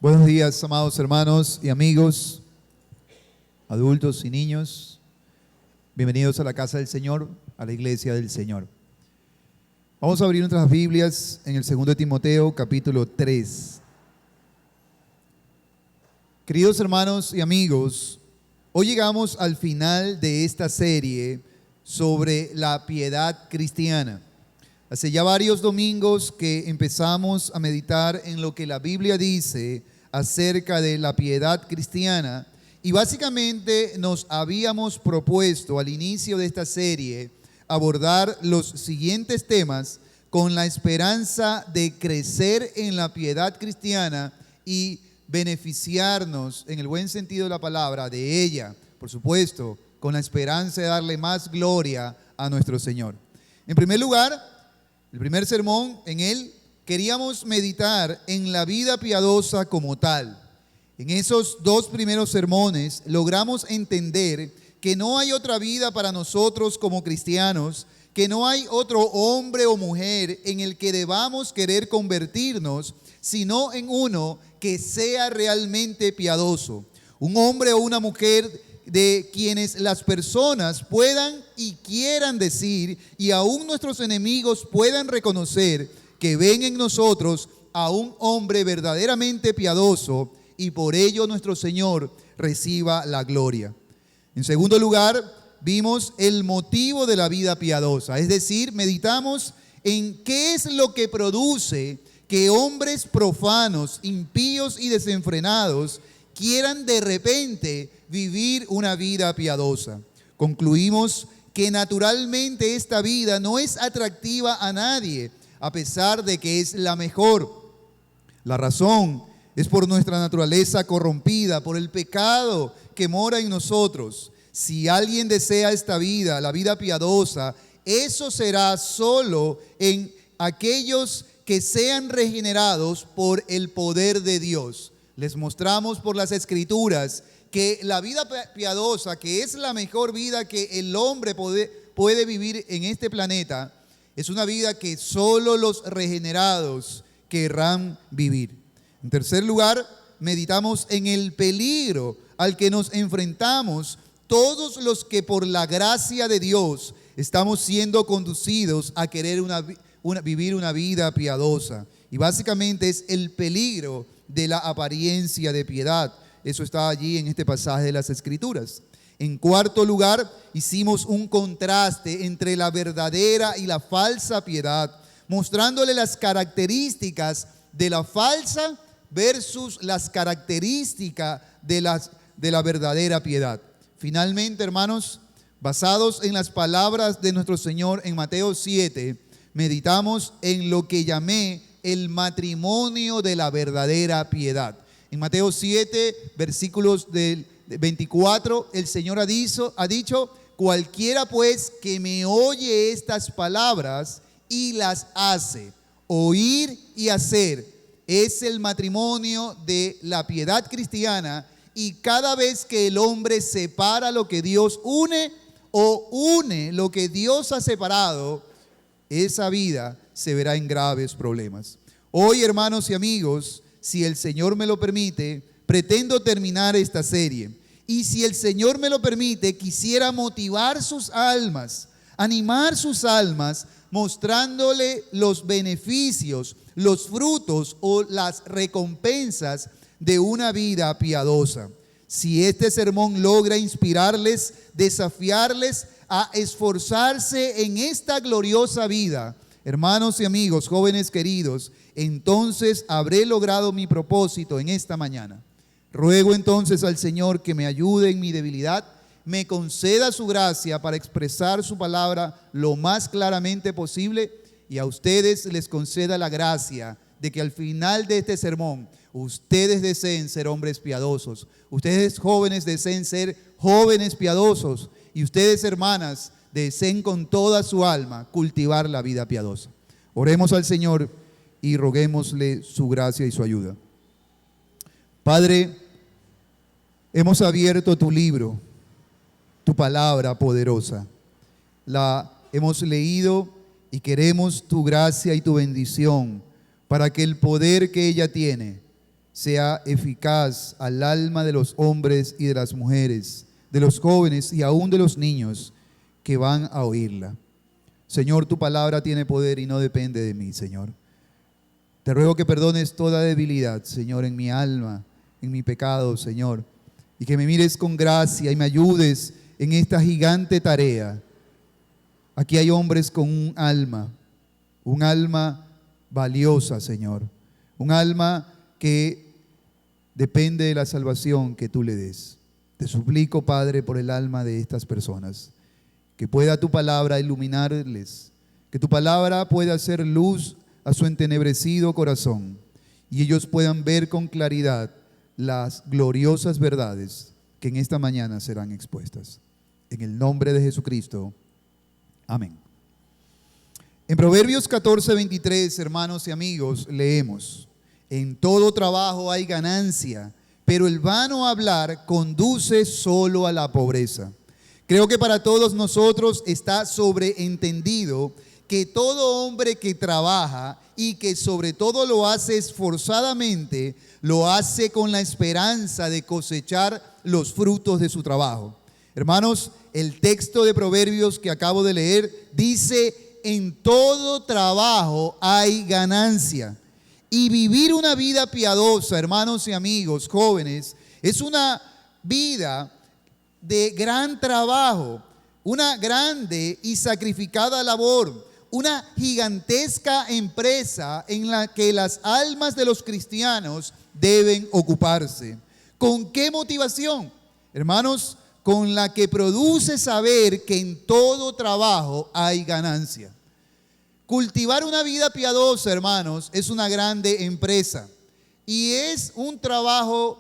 Buenos días, amados hermanos y amigos, adultos y niños. Bienvenidos a la casa del Señor, a la iglesia del Señor. Vamos a abrir nuestras Biblias en el 2 de Timoteo, capítulo 3. Queridos hermanos y amigos, hoy llegamos al final de esta serie sobre la piedad cristiana. Hace ya varios domingos que empezamos a meditar en lo que la Biblia dice acerca de la piedad cristiana y básicamente nos habíamos propuesto al inicio de esta serie abordar los siguientes temas con la esperanza de crecer en la piedad cristiana y beneficiarnos en el buen sentido de la palabra de ella, por supuesto, con la esperanza de darle más gloria a nuestro Señor. En primer lugar, el primer sermón, en él queríamos meditar en la vida piadosa como tal. En esos dos primeros sermones logramos entender que no hay otra vida para nosotros como cristianos, que no hay otro hombre o mujer en el que debamos querer convertirnos, sino en uno que sea realmente piadoso. Un hombre o una mujer de quienes las personas puedan y quieran decir, y aún nuestros enemigos puedan reconocer que ven en nosotros a un hombre verdaderamente piadoso, y por ello nuestro Señor reciba la gloria. En segundo lugar, vimos el motivo de la vida piadosa, es decir, meditamos en qué es lo que produce que hombres profanos, impíos y desenfrenados quieran de repente vivir una vida piadosa. Concluimos que naturalmente esta vida no es atractiva a nadie, a pesar de que es la mejor. La razón es por nuestra naturaleza corrompida, por el pecado que mora en nosotros. Si alguien desea esta vida, la vida piadosa, eso será solo en aquellos que sean regenerados por el poder de Dios. Les mostramos por las Escrituras que la vida piadosa, que es la mejor vida que el hombre puede vivir en este planeta, es una vida que solo los regenerados querrán vivir. En tercer lugar, meditamos en el peligro al que nos enfrentamos todos los que por la gracia de Dios estamos siendo conducidos a querer vivir una vida piadosa. Y básicamente es el peligro de la apariencia de piedad. Eso está allí en este pasaje de las Escrituras. En cuarto lugar, hicimos un contraste entre la verdadera y la falsa piedad, mostrándole las características de la falsa versus las características de la verdadera piedad. Finalmente, hermanos, basados en las palabras de nuestro Señor en Mateo 7, meditamos en lo que llamé el matrimonio de la verdadera piedad. En Mateo 7, versículos del 24, el Señor ha dicho, cualquiera pues que me oye estas palabras y las hace, oír y hacer, es el matrimonio de la piedad cristiana. Y cada vez que el hombre separa lo que Dios une o une lo que Dios ha separado, esa vida se verá en graves problemas. Hoy, hermanos y amigos, si el Señor me lo permite, pretendo terminar esta serie. Y si el Señor me lo permite, quisiera motivar sus almas, animar sus almas, mostrándole los beneficios, los frutos o las recompensas de una vida piadosa. Si este sermón logra inspirarles, desafiarles a esforzarse en esta gloriosa vida, hermanos y amigos, jóvenes queridos, entonces habré logrado mi propósito en esta mañana. Ruego entonces al Señor que me ayude en mi debilidad, me conceda su gracia para expresar su palabra lo más claramente posible, y a ustedes les conceda la gracia de que al final de este sermón ustedes deseen ser hombres piadosos, ustedes jóvenes deseen ser jóvenes piadosos, y ustedes hermanas deseen con toda su alma cultivar la vida piadosa. Oremos al Señor y roguémosle su gracia y su ayuda. Padre, hemos abierto tu libro, tu palabra poderosa. La hemos leído y queremos tu gracia y tu bendición para que el poder que ella tiene sea eficaz al alma de los hombres y de las mujeres, de los jóvenes y aún de los niños que van a oírla. Señor, tu palabra tiene poder y no depende de mí, Señor. Te ruego que perdones toda debilidad, Señor, en mi alma, en mi pecado, Señor, y que me mires con gracia y me ayudes en esta gigante tarea. Aquí hay hombres con un alma valiosa, Señor, un alma que depende de la salvación que tú le des. Te suplico, Padre, por el alma de estas personas, que pueda tu palabra iluminarles, que tu palabra pueda hacer luz a su entenebrecido corazón y ellos puedan ver con claridad las gloriosas verdades que en esta mañana serán expuestas. En el nombre de Jesucristo. Amén. En Proverbios 14:23, hermanos y amigos, leemos: en todo trabajo hay ganancia, pero el vano hablar conduce solo a la pobreza. Creo que para todos nosotros está sobreentendido que todo hombre que trabaja y que sobre todo lo hace esforzadamente, lo hace con la esperanza de cosechar los frutos de su trabajo. Hermanos, el texto de Proverbios que acabo de leer dice: en todo trabajo hay ganancia. Y vivir una vida piadosa, hermanos y amigos, jóvenes, es una vida de gran trabajo, una grande y sacrificada labor, una gigantesca empresa en la que las almas de los cristianos deben ocuparse. ¿Con qué motivación? Hermanos, con la que produce saber que en todo trabajo hay ganancia. Cultivar una vida piadosa, hermanos, es una grande empresa y es un trabajo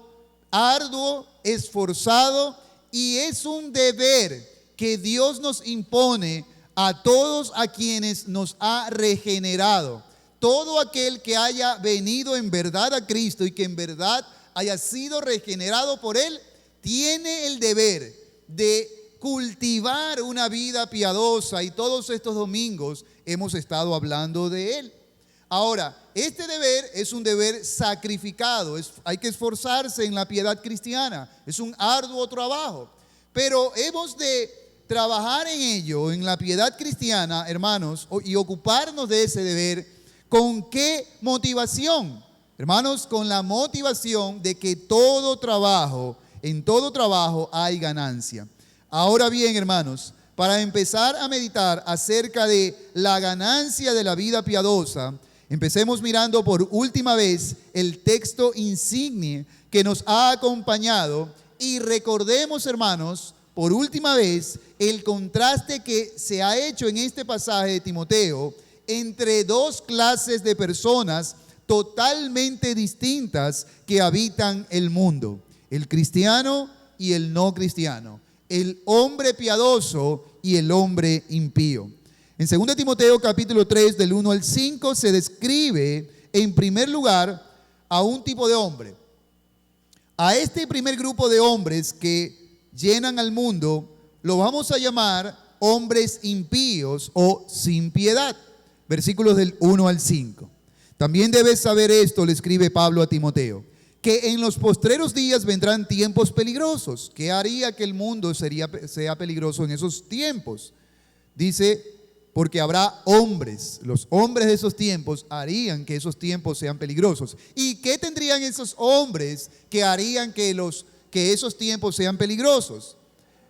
arduo, esforzado, y es un deber que Dios nos impone a todos a quienes nos ha regenerado. Todo aquel que haya venido en verdad a Cristo y que en verdad haya sido regenerado por Él, tiene el deber de cultivar una vida piadosa, y todos estos domingos hemos estado hablando de él. Ahora, este deber es un deber sacrificado, hay que esforzarse en la piedad cristiana, es un arduo trabajo, pero hemos de trabajar en ello, en la piedad cristiana, hermanos, y ocuparnos de ese deber. ¿Con qué motivación? Hermanos, con la motivación de que en todo trabajo hay ganancia. Ahora bien, hermanos, para empezar a meditar acerca de la ganancia de la vida piadosa, empecemos mirando por última vez el texto insigne que nos ha acompañado y recordemos, hermanos, por última vez el contraste que se ha hecho en este pasaje de Timoteo entre dos clases de personas totalmente distintas que habitan el mundo: el cristiano y el no cristiano, el hombre piadoso y el hombre impío. En 2 Timoteo capítulo 3 del 1 al 5 se describe en primer lugar a un tipo de hombre. A este primer grupo de hombres que llenan al mundo lo vamos a llamar hombres impíos o sin piedad. Versículos del 1 al 5. También debes saber esto, le escribe Pablo a Timoteo, que en los postreros días vendrán tiempos peligrosos. ¿Qué haría que el mundo sea peligroso en esos tiempos? Dice, porque habrá hombres. Los hombres de esos tiempos harían que esos tiempos sean peligrosos. ¿Y qué tendrían esos hombres que harían que esos tiempos sean peligrosos?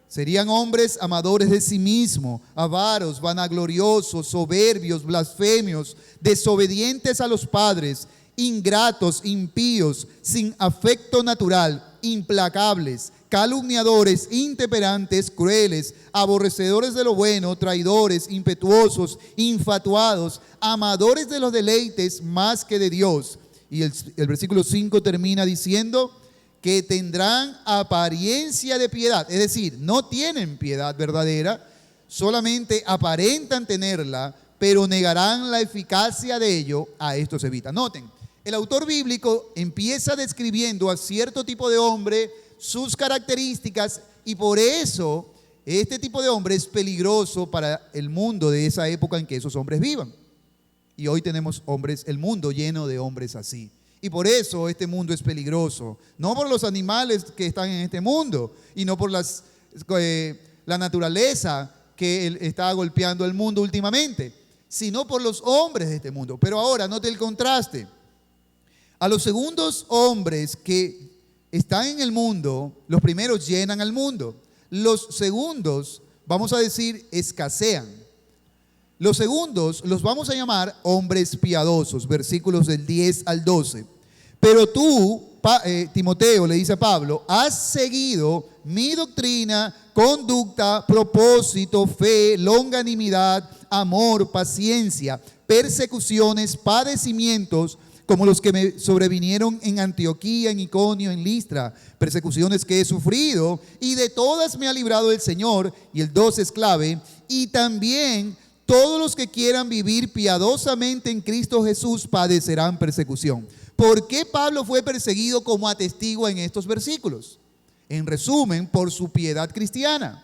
Serían hombres amadores de sí mismo, avaros, vanagloriosos, soberbios, blasfemios, desobedientes a los padres, ingratos, impíos, sin afecto natural, implacables, calumniadores, intemperantes, crueles, aborrecedores de lo bueno, traidores, impetuosos, infatuados, amadores de los deleites más que de Dios. Y el versículo 5 termina diciendo que tendrán apariencia de piedad, es decir, no tienen piedad verdadera, solamente aparentan tenerla, pero negarán la eficacia de ello. A esto se evita. Noten, el autor bíblico empieza describiendo a cierto tipo de hombre, sus características, y por eso este tipo de hombre es peligroso para el mundo de esa época en que esos hombres vivan. Y hoy tenemos el mundo lleno de hombres así. Y por eso este mundo es peligroso. No por los animales que están en este mundo y no por la naturaleza que está golpeando el mundo últimamente, sino por los hombres de este mundo. Pero ahora, note el contraste. A los segundos hombres que están en el mundo, los primeros llenan al mundo. Los segundos, vamos a decir, escasean. Los segundos los vamos a llamar hombres piadosos, versículos del 10 al 12. Pero tú, Timoteo, le dice a Pablo, has seguido mi doctrina, conducta, propósito, fe, longanimidad, amor, paciencia, persecuciones, padecimientos, como los que me sobrevinieron en Antioquía, en Iconio, en Listra, persecuciones que he sufrido, y de todas me ha librado el Señor. Y el 12 es clave. Y también todos los que quieran vivir piadosamente en Cristo Jesús padecerán persecución. ¿Por qué Pablo fue perseguido como atestigua en estos versículos? En resumen, por su piedad cristiana.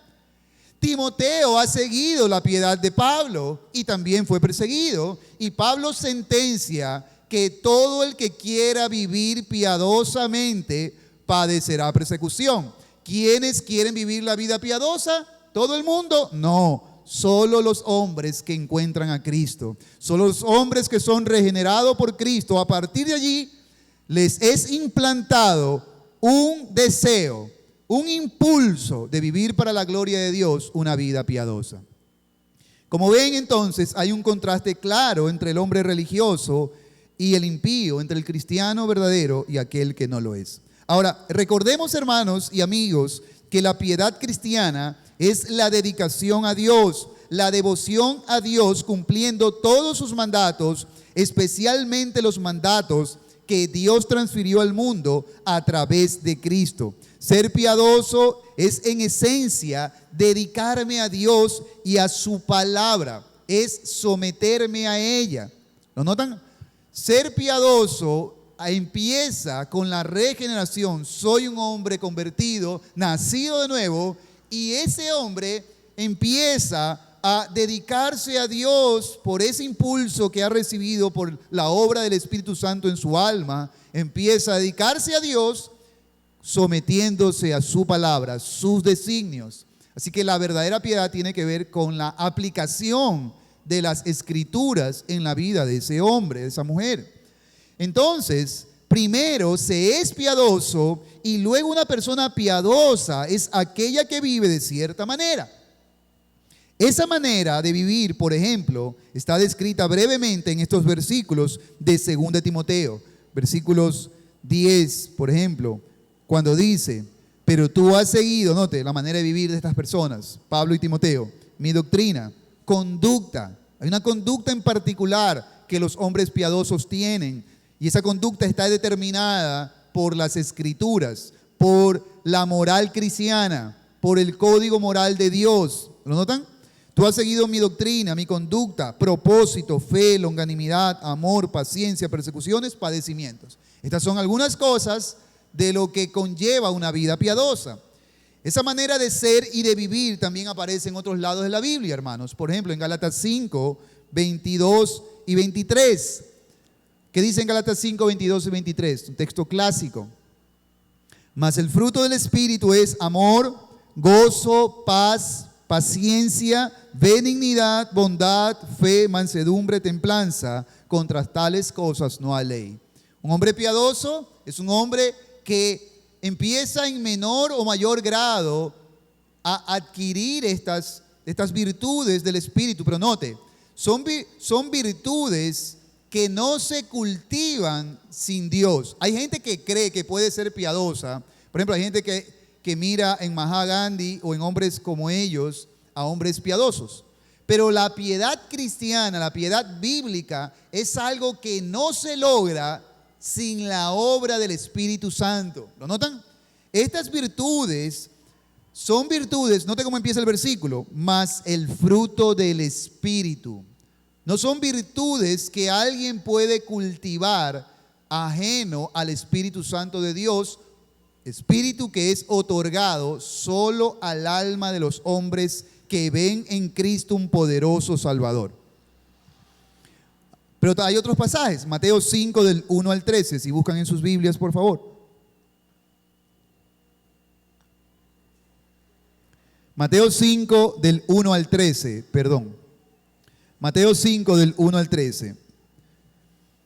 Timoteo ha seguido la piedad de Pablo y también fue perseguido. Y Pablo sentencia que todo el que quiera vivir piadosamente padecerá persecución. ¿Quiénes quieren vivir la vida piadosa? ¿Todo el mundo? No. Solo los hombres que encuentran a Cristo, solo los hombres que son regenerados por Cristo. A partir de allí les es implantado un deseo, un impulso de vivir para la gloria de Dios una vida piadosa. Como ven, entonces hay un contraste claro entre el hombre religioso y el impío, entre el cristiano verdadero y aquel que no lo es. Ahora, recordemos, hermanos y amigos, que la piedad cristiana es la dedicación a Dios, la devoción a Dios, cumpliendo todos sus mandatos, especialmente los mandatos que Dios transfirió al mundo a través de Cristo. Ser piadoso es en esencia dedicarme a Dios y a su palabra, es someterme a ella. ¿Lo notan? Ser piadoso empieza con la regeneración. Soy un hombre convertido, nacido de nuevo, y ese hombre empieza a dedicarse a Dios por ese impulso que ha recibido por la obra del Espíritu Santo en su alma. Empieza a dedicarse a Dios sometiéndose a su palabra, sus designios. Así que la verdadera piedad tiene que ver con la aplicación de las Escrituras en la vida de ese hombre, de esa mujer. Entonces, primero se es piadoso y luego una persona piadosa es aquella que vive de cierta manera. Esa manera de vivir, por ejemplo, está descrita brevemente en estos versículos de 2 Timoteo. Versículos 10, por ejemplo, cuando dice, pero tú has seguido, note la manera de vivir de estas personas, Pablo y Timoteo, mi doctrina, conducta. Hay una conducta en particular que los hombres piadosos tienen. Y esa conducta está determinada por las Escrituras, por la moral cristiana, por el código moral de Dios. ¿Lo notan? Tú has seguido mi doctrina, mi conducta, propósito, fe, longanimidad, amor, paciencia, persecuciones, padecimientos. Estas son algunas cosas de lo que conlleva una vida piadosa. Esa manera de ser y de vivir también aparece en otros lados de la Biblia, hermanos. Por ejemplo, en Gálatas 5, 22 y 23. ¿Qué dice en Gálatas 5, 22 y 23? Un texto clásico. Mas el fruto del Espíritu es amor, gozo, paz, paciencia, benignidad, bondad, fe, mansedumbre, templanza. Contra tales cosas no hay ley. Un hombre piadoso es un hombre que empieza en menor o mayor grado a adquirir estas virtudes del Espíritu. Pero note, son virtudes que no se cultivan sin Dios. Hay gente que cree que puede ser piadosa. Por ejemplo, hay gente que mira en Mahatma Gandhi o en hombres como ellos a hombres piadosos. Pero la piedad cristiana, la piedad bíblica, es algo que no se logra sin la obra del Espíritu Santo. ¿Lo notan? Estas virtudes son virtudes, note cómo empieza el versículo, más el fruto del Espíritu. No son virtudes que alguien puede cultivar ajeno al Espíritu Santo de Dios, espíritu que es otorgado solo al alma de los hombres que ven en Cristo un poderoso Salvador. Pero hay otros pasajes, Mateo 5 del 1 al 13, si buscan en sus Biblias, por favor. Mateo 5 del 1 al 13, perdón. Mateo 5 del 1 al 13.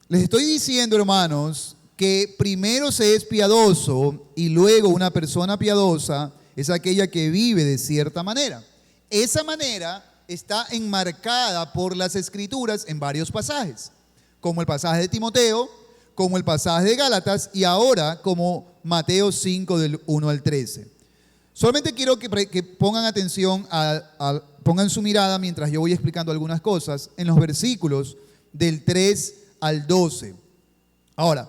Les estoy diciendo, hermanos, que primero se es piadoso y luego una persona piadosa es aquella que vive de cierta manera. Esa manera está enmarcada por las Escrituras en varios pasajes, como el pasaje de Timoteo, como el pasaje de Gálatas y ahora como Mateo 5 del 1 al 13. Solamente quiero que pongan atención, pongan su mirada mientras yo voy explicando algunas cosas en los versículos del 3 al 12. Ahora,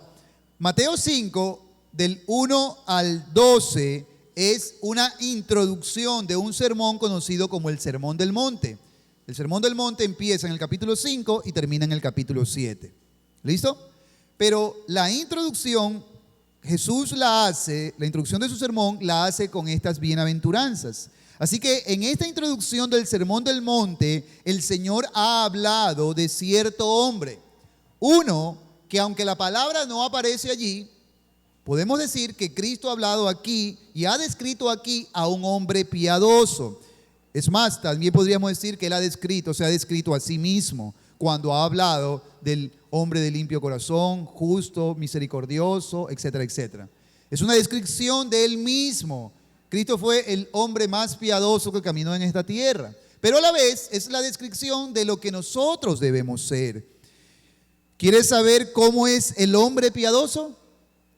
Mateo 5 del 1 al 12 es una introducción de un sermón conocido como el Sermón del Monte. El Sermón del Monte empieza en el capítulo 5 y termina en el capítulo 7. ¿Listo? Pero la introducción, Jesús la introducción de su sermón la hace con estas bienaventuranzas. Así que en esta introducción del Sermón del Monte, el Señor ha hablado de cierto hombre. Uno que aunque la palabra no aparece allí, podemos decir que Cristo ha hablado aquí y ha descrito aquí a un hombre piadoso. Es más, también podríamos decir que él se ha descrito a sí mismo cuando ha hablado del hombre de limpio corazón, justo, misericordioso, etcétera, etcétera. Es una descripción de él mismo. Cristo fue el hombre más piadoso que caminó en esta tierra, pero a la vez es la descripción de lo que nosotros debemos ser. ¿Quieres saber cómo es el hombre piadoso?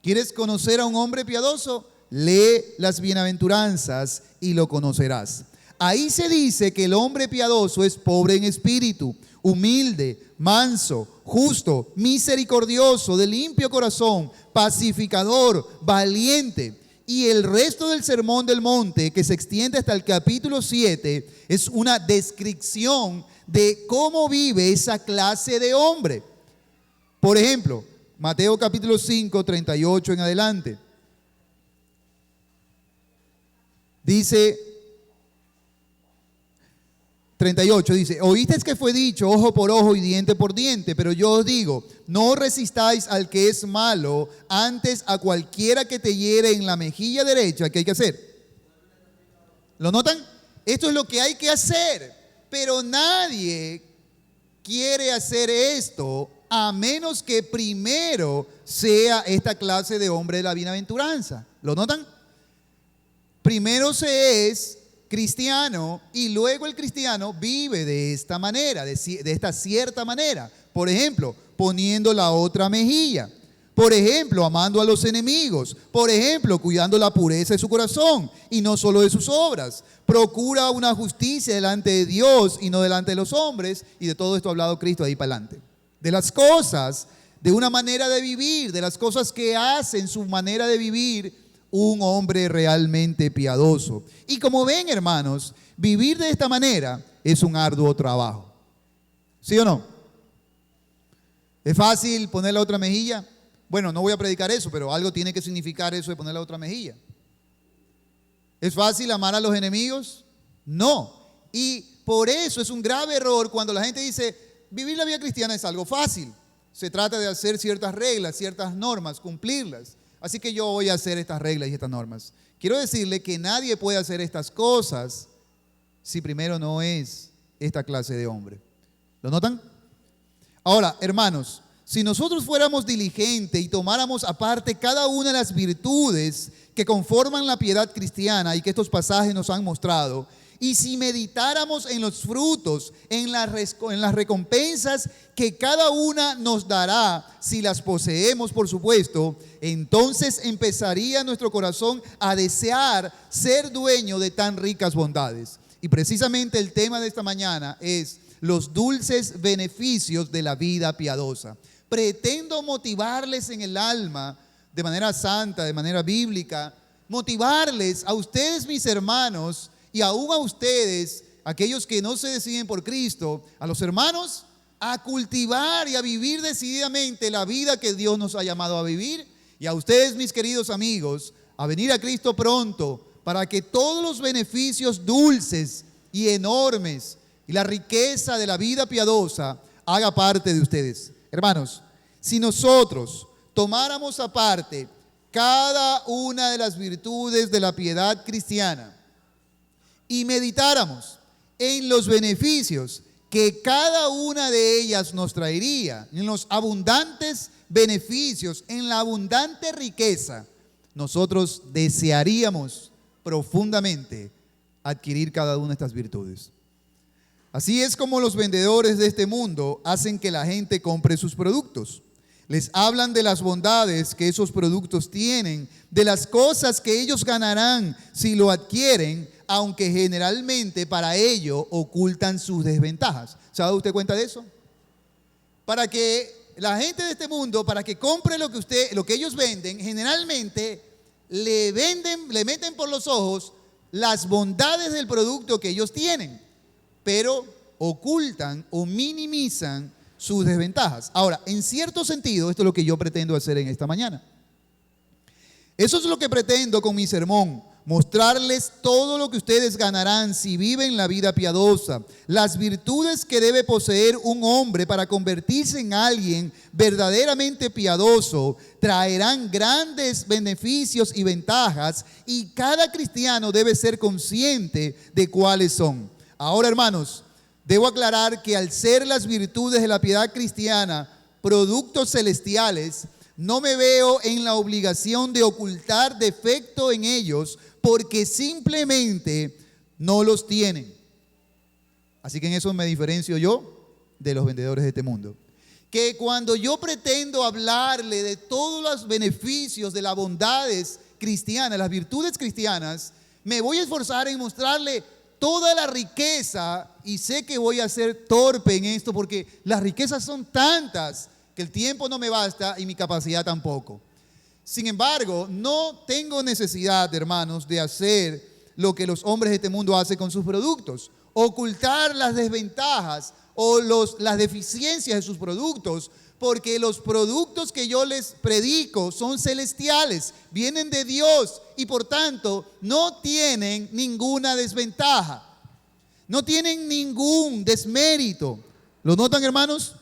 ¿Quieres conocer a un hombre piadoso? Lee las bienaventuranzas y lo conocerás. Ahí se dice que el hombre piadoso es pobre en espíritu, humilde, manso, justo, misericordioso, de limpio corazón, pacificador, valiente. Y el resto del Sermón del Monte, que se extiende hasta el capítulo 7, es una descripción de cómo vive esa clase de hombre. Por ejemplo, Mateo capítulo 5, 38 en adelante. Dice 38, dice: oísteis que fue dicho ojo por ojo y diente por diente, pero yo os digo, no resistáis al que es malo, antes a cualquiera que te hiere en la mejilla derecha. ¿Qué hay que hacer? ¿Lo notan? Esto es lo que hay que hacer, pero nadie quiere hacer esto a menos que primero sea esta clase de hombre de la bienaventuranza. ¿Lo notan? Primero se es cristiano y luego el cristiano vive de esta manera, de esta cierta manera. Por ejemplo, poniendo la otra mejilla. Por ejemplo, amando a los enemigos. Por ejemplo, cuidando la pureza de su corazón y no solo de sus obras. Procura una justicia delante de Dios y no delante de los hombres. Y de todo esto ha hablado Cristo ahí para adelante. De las cosas, de una manera de vivir, de las cosas que hacen su manera de vivir un hombre realmente piadoso. Y como ven, hermanos, vivir de esta manera es un arduo trabajo. ¿Sí o no? ¿Es fácil poner la otra mejilla? Bueno, no voy a predicar eso, pero algo tiene que significar eso de poner la otra mejilla. ¿Es fácil amar a los enemigos? No. Y por eso es un grave error cuando la gente dice: vivir la vida cristiana es algo fácil. Se trata de hacer ciertas reglas, ciertas normas, cumplirlas. Así que yo voy a hacer estas reglas y estas normas. Quiero decirle que nadie puede hacer estas cosas si primero no es esta clase de hombre. ¿Lo notan? Ahora, hermanos, si nosotros fuéramos diligentes y tomáramos aparte cada una de las virtudes que conforman la piedad cristiana y que estos pasajes nos han mostrado, y si meditáramos en los frutos, en las recompensas que cada una nos dará, si las poseemos, por supuesto, entonces empezaría nuestro corazón a desear ser dueño de tan ricas bondades. Y precisamente el tema de esta mañana es los dulces beneficios de la vida piadosa. Pretendo motivarles en el alma, de manera santa, de manera bíblica, motivarles a ustedes, mis hermanos, y aún a ustedes, aquellos que no se deciden por Cristo, a los hermanos, a cultivar y a vivir decididamente la vida que Dios nos ha llamado a vivir. Y a ustedes, mis queridos amigos, a venir a Cristo pronto para que todos los beneficios dulces y enormes y la riqueza de la vida piadosa haga parte de ustedes. Hermanos, si nosotros tomáramos aparte cada una de las virtudes de la piedad cristiana y meditáramos en los beneficios que cada una de ellas nos traería, en los abundantes beneficios, en la abundante riqueza, nosotros desearíamos profundamente adquirir cada una de estas virtudes. Así es como los vendedores de este mundo hacen que la gente compre sus productos. Les hablan de las bondades que esos productos tienen, de las cosas que ellos ganarán si lo adquieren, aunque generalmente para ello ocultan sus desventajas. ¿Se ha dado usted cuenta de eso? Para que la gente de este mundo, para que compre lo que ellos venden, generalmente le meten por los ojos las bondades del producto que ellos tienen, pero ocultan o minimizan sus desventajas. Ahora, en cierto sentido, esto es lo que yo pretendo hacer en esta mañana. Eso es lo que pretendo con mi sermón, mostrarles todo lo que ustedes ganarán si viven la vida piadosa, las virtudes que debe poseer un hombre para convertirse en alguien verdaderamente piadoso, traerán grandes beneficios y ventajas, y cada cristiano debe ser consciente de cuáles son. Ahora, hermanos, debo aclarar que al ser las virtudes de la piedad cristiana productos celestiales, no me veo en la obligación de ocultar defecto en ellos porque simplemente no los tienen. Así que en eso me diferencio yo de los vendedores de este mundo. Que cuando yo pretendo hablarle de todos los beneficios, de las bondades cristianas, las virtudes cristianas, me voy a esforzar en mostrarle toda la riqueza, y sé que voy a ser torpe en esto porque las riquezas son tantas que el tiempo no me basta y mi capacidad tampoco. Sin embargo, no tengo necesidad, hermanos, de hacer lo que los hombres de este mundo hacen con sus productos, ocultar las desventajas o las deficiencias de sus productos, porque los productos que yo les predico son celestiales, vienen de Dios y por tanto no tienen ninguna desventaja, no tienen ningún desmérito. ¿Lo notan, hermanos?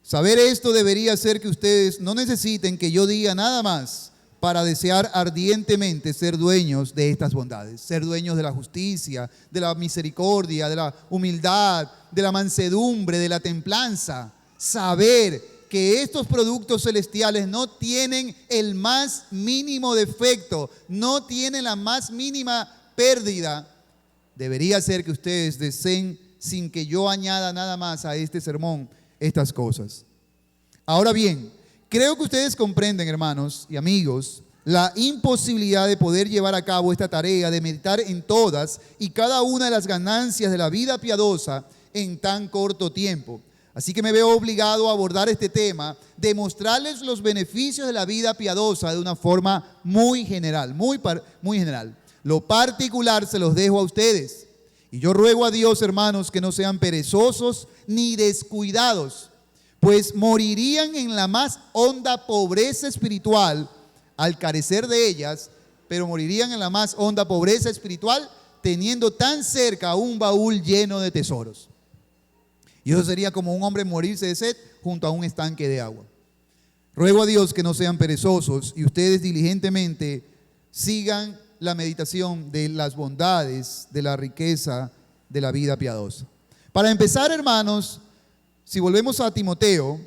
Saber esto debería hacer que ustedes no necesiten que yo diga nada más para desear ardientemente ser dueños de estas bondades, ser dueños de la justicia, de la misericordia, de la humildad, de la mansedumbre, de la templanza. Saber que estos productos celestiales no tienen el más mínimo defecto, no tienen la más mínima pérdida, debería hacer que ustedes deseen, sin que yo añada nada más a este sermón, estas cosas. Ahora bien, creo que ustedes comprenden, hermanos y amigos, la imposibilidad de poder llevar a cabo esta tarea de meditar en todas y cada una de las ganancias de la vida piadosa en tan corto tiempo. Así que me veo obligado a abordar este tema, de mostrarles los beneficios de la vida piadosa de una forma muy general, muy general. Lo particular se los dejo a ustedes. Y yo ruego a Dios, hermanos, que no sean perezosos ni descuidados, pues morirían en la más honda pobreza espiritual al carecer de ellas, pero morirían en la más honda pobreza espiritual teniendo tan cerca un baúl lleno de tesoros. Y eso sería como un hombre morirse de sed junto a un estanque de agua. Ruego a Dios que no sean perezosos y ustedes diligentemente sigan la meditación de las bondades, de la riqueza de la vida piadosa. Para empezar, hermanos, si volvemos a Timoteo,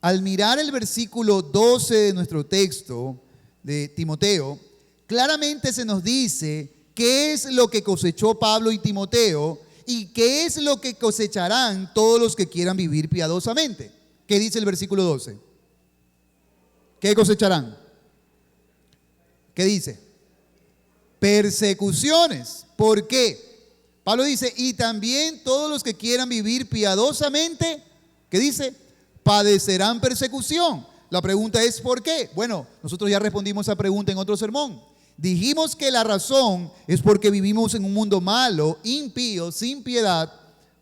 al mirar el versículo 12 de nuestro texto de Timoteo, claramente se nos dice qué es lo que cosechó Pablo y Timoteo y qué es lo que cosecharán todos los que quieran vivir piadosamente. ¿Qué dice el versículo 12? ¿Qué cosecharán? ¿Qué dice? Persecuciones. ¿Por qué? Pablo dice, y también todos los que quieran vivir piadosamente, ¿qué dice? Padecerán persecución. La pregunta es, ¿por qué? Bueno, nosotros ya respondimos esa pregunta en otro sermón. Dijimos que la razón es porque vivimos en un mundo malo, impío, sin piedad,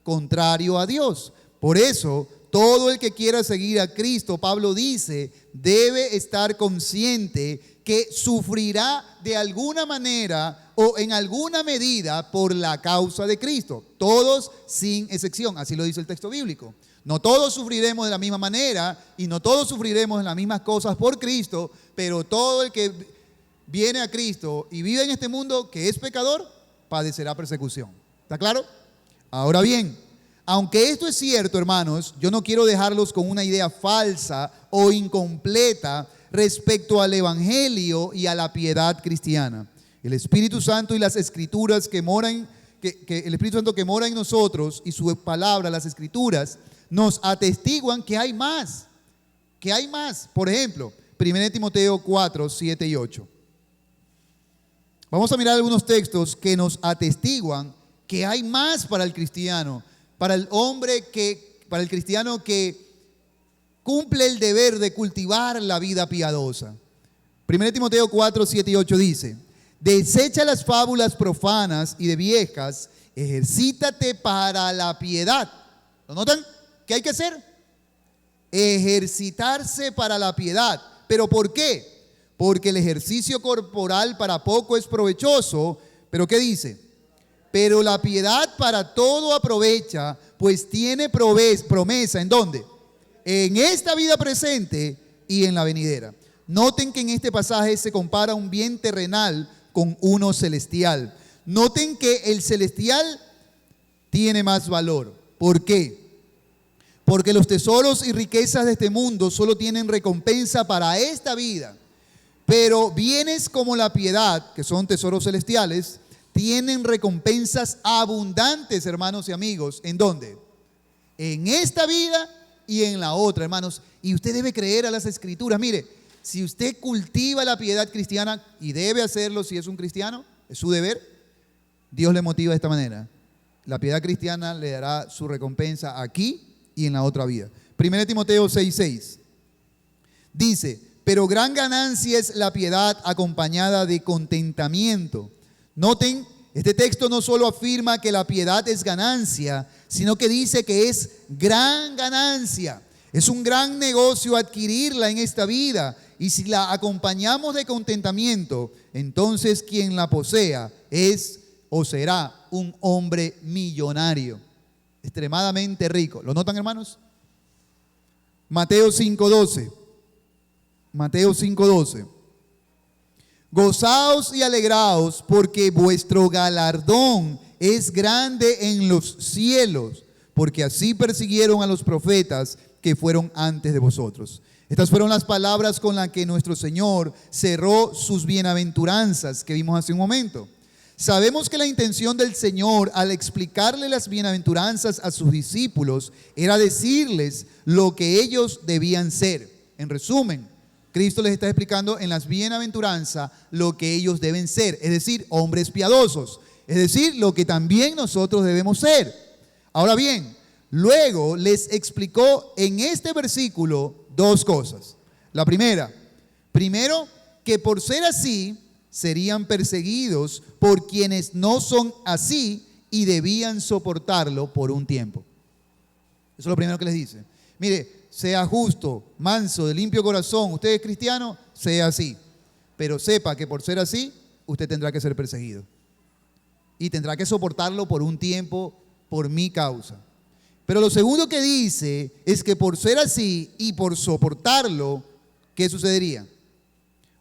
contrario a Dios. Por eso, todo el que quiera seguir a Cristo, Pablo dice, debe estar consciente que sufrirá de alguna manera o en alguna medida por la causa de Cristo. Todos sin excepción, así lo dice el texto bíblico. No todos sufriremos de la misma manera y no todos sufriremos en las mismas cosas por Cristo, pero todo el que viene a Cristo y vive en este mundo que es pecador, padecerá persecución. ¿Está claro? Ahora bien, aunque esto es cierto, hermanos, yo no quiero dejarlos con una idea falsa o incompleta respecto al Evangelio y a la piedad cristiana. El Espíritu Santo y las Escrituras el Espíritu Santo que mora en nosotros y su palabra, las Escrituras, nos atestiguan que hay más. Que hay más. Por ejemplo, 1 Timoteo 4, 7 y 8. Vamos a mirar algunos textos que nos atestiguan que hay más para el cristiano, para el cristiano que cumple el deber de cultivar la vida piadosa. 1 Timoteo 4, 7 y 8 dice: desecha las fábulas profanas y de viejas, ejercítate para la piedad. ¿Lo notan? ¿Qué hay que hacer? Ejercitarse para la piedad. ¿Pero por qué? Porque el ejercicio corporal para poco es provechoso. ¿Pero qué dice? Pero la piedad para todo aprovecha, pues tiene promesa. ¿En dónde? En esta vida presente y en la venidera. Noten que en este pasaje se compara un bien terrenal con uno celestial. Noten que el celestial tiene más valor. ¿Por qué? Porque los tesoros y riquezas de este mundo solo tienen recompensa para esta vida. Pero bienes como la piedad, que son tesoros celestiales, tienen recompensas abundantes, hermanos y amigos. ¿En dónde? En esta vida y en la otra, hermanos. Y usted debe creer a las Escrituras. Mire, si usted cultiva la piedad cristiana, y debe hacerlo si es un cristiano, es su deber, Dios le motiva de esta manera. La piedad cristiana le dará su recompensa aquí y en la otra vida. 1 Timoteo 6:6 dice: pero gran ganancia es la piedad acompañada de contentamiento. Noten, este texto no solo afirma que la piedad es ganancia, sino que dice que es gran ganancia. Es un gran negocio adquirirla en esta vida. Y si la acompañamos de contentamiento, entonces quien la posea es o será un hombre millonario, extremadamente rico. ¿Lo notan, hermanos? Mateo 5:12. Mateo 5:12. Gozaos y alegraos, porque vuestro galardón es grande en los cielos, porque así persiguieron a los profetas que fueron antes de vosotros. Estas fueron las palabras con las que nuestro Señor cerró sus bienaventuranzas que vimos hace un momento. Sabemos que la intención del Señor al explicarle las bienaventuranzas a sus discípulos era decirles lo que ellos debían ser. En resumen, Cristo les está explicando en las bienaventuranzas lo que ellos deben ser, es decir, hombres piadosos, es decir, lo que también nosotros debemos ser. Ahora bien, luego les explicó en este versículo dos cosas. La primero, que por ser así, serían perseguidos por quienes no son así y debían soportarlo por un tiempo. Eso es lo primero que les dice. Mire, sea justo, manso, de limpio corazón. Usted es cristiano, sea así. Pero sepa que por ser así, usted tendrá que ser perseguido. Y tendrá que soportarlo por un tiempo, por mi causa. Pero lo segundo que dice es que por ser así y por soportarlo, ¿qué sucedería?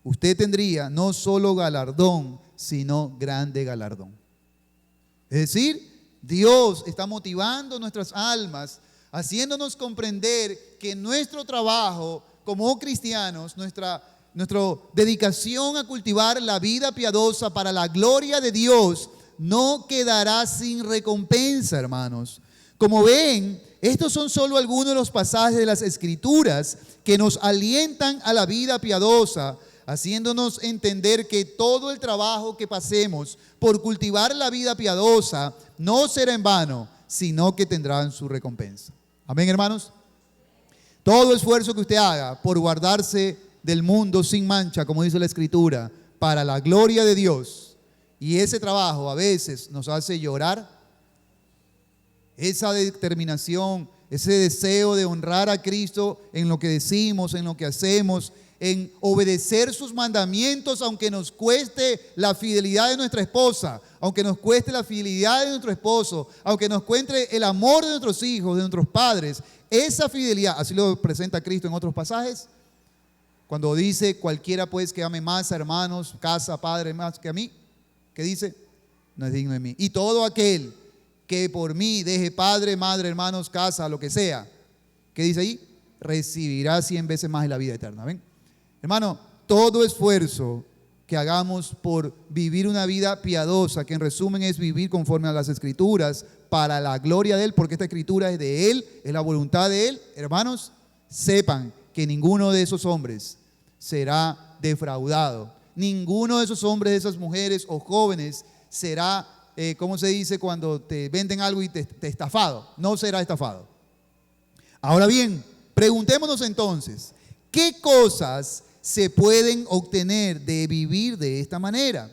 Usted tendría no solo galardón, sino grande galardón. Es decir, Dios está motivando nuestras almas, haciéndonos comprender que nuestro trabajo como cristianos, nuestra dedicación a cultivar la vida piadosa para la gloria de Dios, no quedará sin recompensa, hermanos. Como ven, estos son solo algunos de los pasajes de las Escrituras que nos alientan a la vida piadosa, haciéndonos entender que todo el trabajo que pasemos por cultivar la vida piadosa no será en vano, sino que tendrán su recompensa. Amén, hermanos. Todo esfuerzo que usted haga por guardarse del mundo sin mancha, como dice la Escritura, para la gloria de Dios, y ese trabajo a veces nos hace llorar, esa determinación, ese deseo de honrar a Cristo en lo que decimos, en lo que hacemos, en obedecer sus mandamientos, aunque nos cueste la fidelidad de nuestra esposa, aunque nos cueste la fidelidad de nuestro esposo, aunque nos cueste el amor de nuestros hijos, de nuestros padres. Esa fidelidad, así lo presenta Cristo en otros pasajes, cuando dice: cualquiera pues que ame más a hermanos, casa, padre, más que a mí, ¿qué dice? No es digno de mí. Y todo aquel que por mí deje padre, madre, hermanos, casa, lo que sea, ¿qué dice ahí? Recibirá 100 veces más en la vida eterna. ¿Ven? Hermano, todo esfuerzo que hagamos por vivir una vida piadosa, que en resumen es vivir conforme a las Escrituras, para la gloria de Él, porque esta Escritura es de Él, es la voluntad de Él, hermanos, sepan que ninguno de esos hombres será defraudado. Ninguno de esos hombres, de esas mujeres o jóvenes será, ¿cómo se dice cuando te venden algo y te estafado? No será estafado. Ahora bien, preguntémonos entonces, ¿qué cosas se pueden obtener de vivir de esta manera?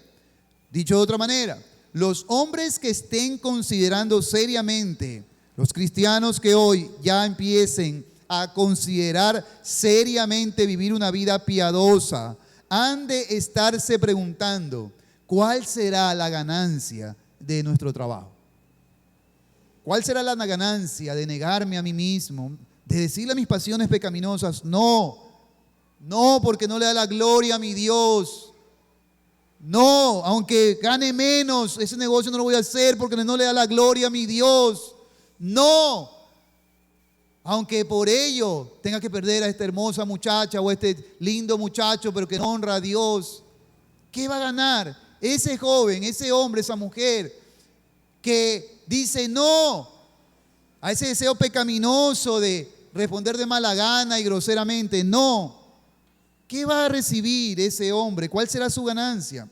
Dicho de otra manera, los hombres que estén considerando seriamente, los cristianos que hoy ya empiecen a considerar seriamente vivir una vida piadosa, han de estarse preguntando: ¿cuál será la ganancia de nuestro trabajo? ¿Cuál será la ganancia de negarme a mí mismo, de decirle a mis pasiones pecaminosas: no, porque no le da la gloria a mi Dios? No, aunque gane menos, ese negocio no lo voy a hacer porque no le da la gloria a mi Dios. No, aunque por ello tenga que perder a esta hermosa muchacha o a este lindo muchacho, pero que no honra a Dios. ¿Qué va a ganar ese joven, ese hombre, esa mujer que dice no a ese deseo pecaminoso de responder de mala gana y groseramente? No. ¿Qué va a recibir ese hombre? ¿Cuál será su ganancia?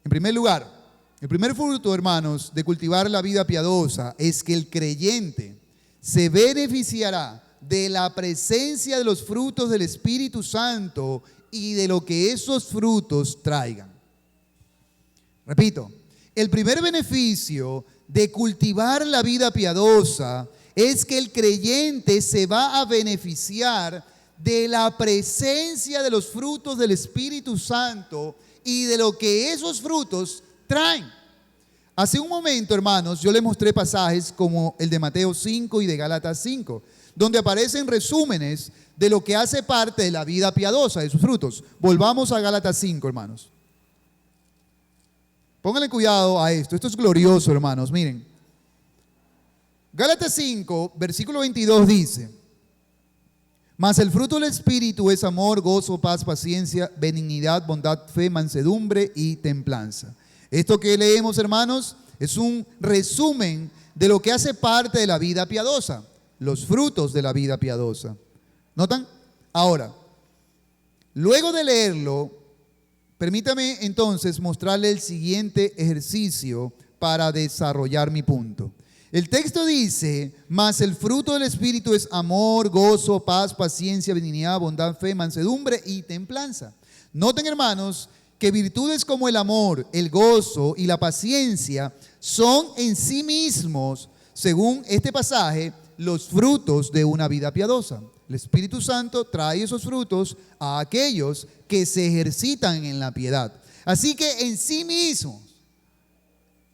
En primer lugar, el primer fruto, hermanos, de cultivar la vida piadosa es que el creyente se beneficiará de la presencia de los frutos del Espíritu Santo y de lo que esos frutos traigan. Repito, el primer beneficio de cultivar la vida piadosa es que el creyente se va a beneficiar de la presencia de los frutos del Espíritu Santo y de lo que esos frutos traen. Hace un momento, hermanos, yo les mostré pasajes como el de Mateo 5 y de Gálatas 5, donde aparecen resúmenes de lo que hace parte de la vida piadosa, de sus frutos. Volvamos a Gálatas 5, hermanos. Pónganle cuidado a esto. Esto es glorioso, hermanos. Miren. Gálatas 5, versículo 22 dice: mas el fruto del Espíritu es amor, gozo, paz, paciencia, benignidad, bondad, fe, mansedumbre y templanza. Esto que leemos, hermanos, es un resumen de lo que hace parte de la vida piadosa, los frutos de la vida piadosa. ¿Notan? Ahora, luego de leerlo, permítame entonces mostrarle el siguiente ejercicio para desarrollar mi punto. El texto dice: mas el fruto del Espíritu es amor, gozo, paz, paciencia, benignidad, bondad, fe, mansedumbre y templanza. Noten, hermanos, que virtudes como el amor, el gozo y la paciencia son en sí mismos, según este pasaje, los frutos de una vida piadosa. El Espíritu Santo trae esos frutos a aquellos que se ejercitan en la piedad. Así que en sí mismos,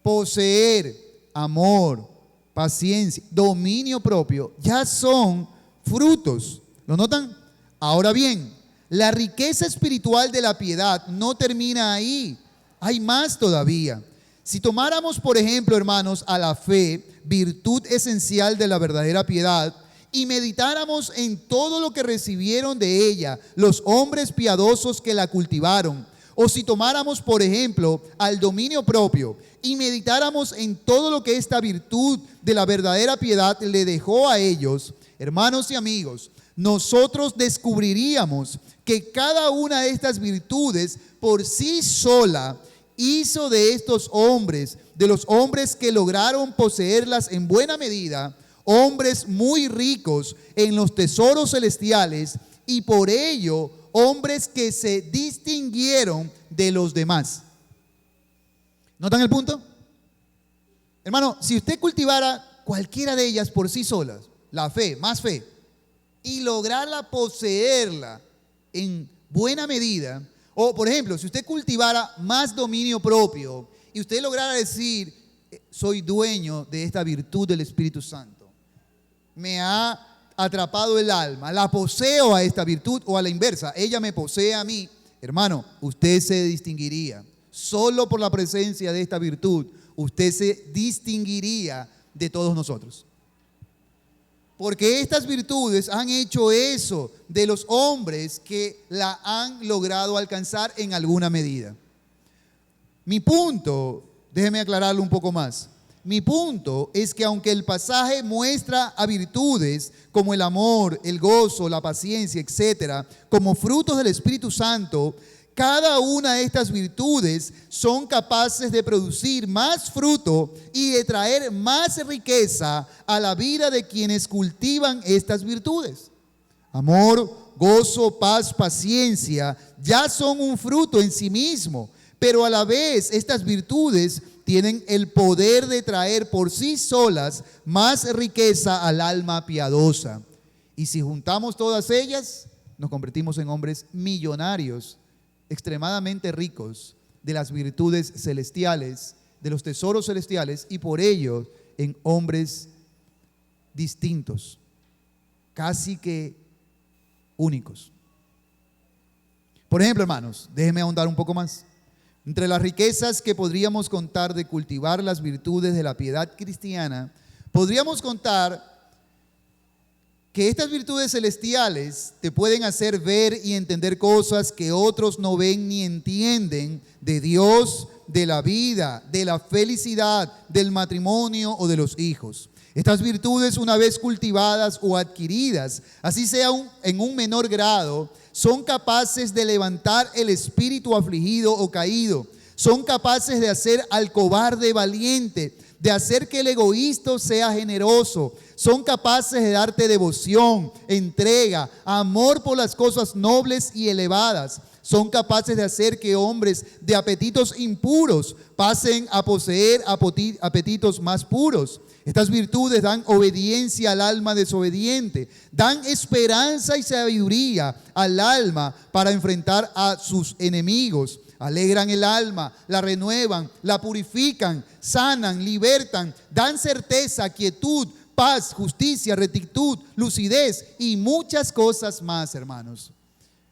poseer amor, paciencia, dominio propio, ya son frutos. ¿Lo notan? Ahora bien, la riqueza espiritual de la piedad no termina ahí. Hay más todavía. Si tomáramos, por ejemplo, hermanos, a la fe, virtud esencial de la verdadera piedad, y meditáramos en todo lo que recibieron de ella los hombres piadosos que la cultivaron, o si tomáramos, por ejemplo, al dominio propio y meditáramos en todo lo que esta virtud de la verdadera piedad le dejó a ellos, hermanos y amigos, nosotros descubriríamos que cada una de estas virtudes por sí sola hizo de estos hombres, de los hombres que lograron poseerlas en buena medida, hombres muy ricos en los tesoros celestiales y por ello hombres que se distinguieron de los demás. ¿Notan el punto? Hermano, si usted cultivara cualquiera de ellas por sí solas, la fe, más fe, y lograrla poseerla en buena medida, o por ejemplo, si usted cultivara más dominio propio y usted lograra decir, soy dueño de esta virtud del Espíritu Santo, me ha atrapado el alma, la poseo a esta virtud, o a la inversa, ella me posee a mí, hermano, usted se distinguiría. Solo por la presencia de esta virtud, usted se distinguiría de todos nosotros. Porque estas virtudes han hecho eso de los hombres que la han logrado alcanzar en alguna medida. Mi punto, déjeme aclararlo un poco más. Mi punto es que aunque el pasaje muestra a virtudes como el amor, el gozo, la paciencia, etcétera, como frutos del Espíritu Santo, cada una de estas virtudes son capaces de producir más fruto y de traer más riqueza a la vida de quienes cultivan estas virtudes. Amor, gozo, paz, paciencia ya son un fruto en sí mismo, pero a la vez estas virtudes tienen el poder de traer por sí solas más riqueza al alma piadosa. Y si juntamos todas ellas, nos convertimos en hombres millonarios, extremadamente ricos de las virtudes celestiales, de los tesoros celestiales, y por ello en hombres distintos, casi que únicos. Por ejemplo, hermanos, déjenme ahondar un poco más. Entre las riquezas que podríamos contar de cultivar las virtudes de la piedad cristiana, podríamos contar que estas virtudes celestiales te pueden hacer ver y entender cosas que otros no ven ni entienden de Dios, de la vida, de la felicidad, del matrimonio o de los hijos. Estas virtudes, una vez cultivadas o adquiridas, así sea en un menor grado, son capaces de levantar el espíritu afligido o caído. Son capaces de hacer al cobarde valiente, de hacer que el egoísta sea generoso. Son capaces de darte devoción, entrega, amor por las cosas nobles y elevadas. Son capaces de hacer que hombres de apetitos impuros pasen a poseer apetitos más puros. Estas virtudes dan obediencia al alma desobediente, dan esperanza y sabiduría al alma para enfrentar a sus enemigos. Alegran el alma, la renuevan, la purifican, sanan, libertan, dan certeza, quietud, paz, justicia, rectitud, lucidez y muchas cosas más, hermanos.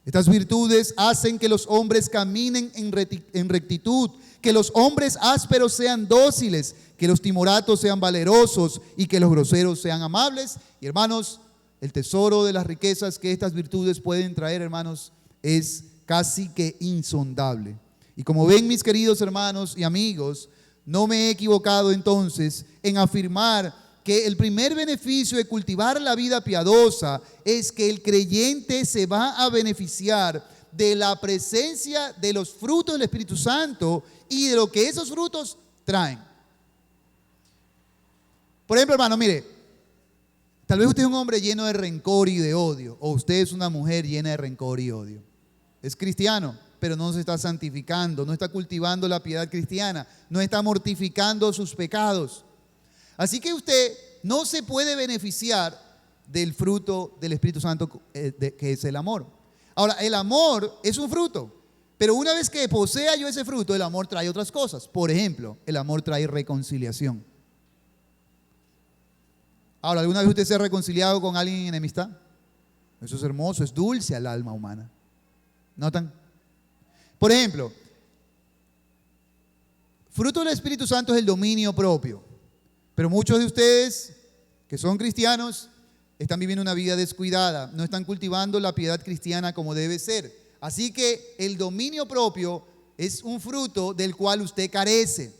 Estas virtudes hacen que los hombres caminen en rectitud, que los hombres ásperos sean dóciles, que los timoratos sean valerosos y que los groseros sean amables. Y hermanos, el tesoro de las riquezas que estas virtudes pueden traer, hermanos, es casi que insondable. Y como ven, mis queridos hermanos y amigos, no me he equivocado entonces en afirmar que el primer beneficio de cultivar la vida piadosa es que el creyente se va a beneficiar de la presencia de los frutos del Espíritu Santo y de lo que esos frutos traen. Por ejemplo, hermano, mire, tal vez usted es un hombre lleno de rencor y de odio, o usted es una mujer llena de rencor y odio. Es cristiano, pero no se está santificando, no está cultivando la piedad cristiana, no está mortificando sus pecados. Así que usted no se puede beneficiar del fruto del Espíritu Santo, que es el amor. Ahora, el amor es un fruto, pero una vez que posea yo ese fruto, el amor trae otras cosas. Por ejemplo, el amor trae reconciliación. Ahora, ¿alguna vez usted se ha reconciliado con alguien en enemistad? Eso es hermoso, es dulce al alma humana. ¿Notan? Por ejemplo, fruto del Espíritu Santo es el dominio propio. Pero muchos de ustedes que son cristianos están viviendo una vida descuidada, no están cultivando la piedad cristiana como debe ser. Así que el dominio propio es un fruto del cual usted carece.